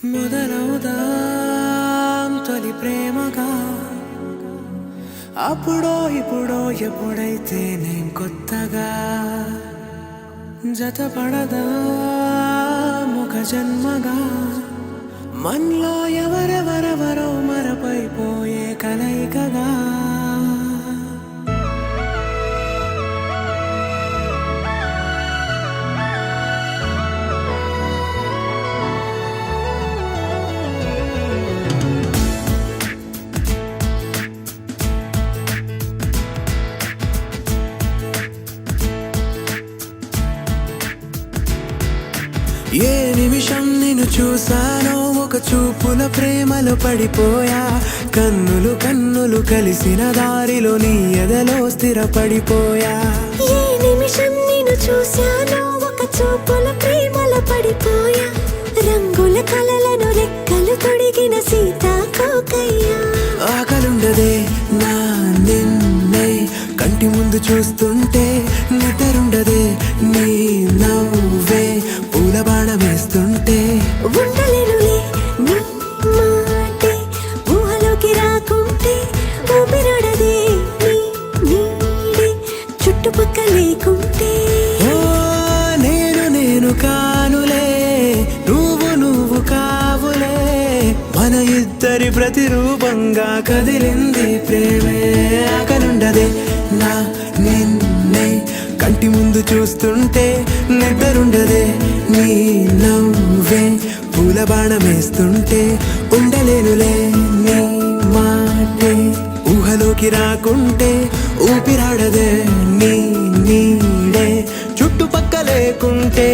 మొదలవుదాం తొలి ప్రేమగా, అప్పుడో ఇప్పుడో ఎప్పుడైతే నేను కొత్తగా జతపడదా ముఖ జన్మగా, మనలో ఎవరెవరెవరో మరపైపోయే కలయికగా. ఏ నిమిషం నిన్ను చూసానో ఒక చూపుల ప్రేమలో పడిపోయా, కన్నులు కన్నులు కలిసిన దారిలో నీ ఎదలో స్థిరపడిపోయా. ఏ నిమిషం నిన్ను చూసానో ఒక చూపుల ప్రేమలో పడిపోయా, రంగుల కలలను రెక్కలు తొడిగిన సీతాకోకయ్యా. ఆకలుండదే నా నిన్నే కంటి ముందు చూస్తుంటే, నిద్రుండదే నీ నవ్వే పూల బాణం వేస్తుంటే. ఉండలేనులే నీ మాటే ఊహలోకి రాకుంటే, ఊపిరాడదే నీ నీడే చుట్టుపక్క లేకుంటే. ఓ నేను నేను కానులే, నువ్వు నువ్వు కావులే, మన ఇద్దరి ప్రతిరూపంగా కదిలింది ప్రేమే. ఆకలుండదే నా నిన్నే కంటి ముందు చూస్తుంటే, నిద్రుండదే నీ నవ్వే పూల బాణం వేస్తుంటే. ఉండలేనులే నీ మాటే ఊహలోకి రాకుంటే, ఊపిరాడదే నీ నీడే చుట్టుపక్క లేకుంటే.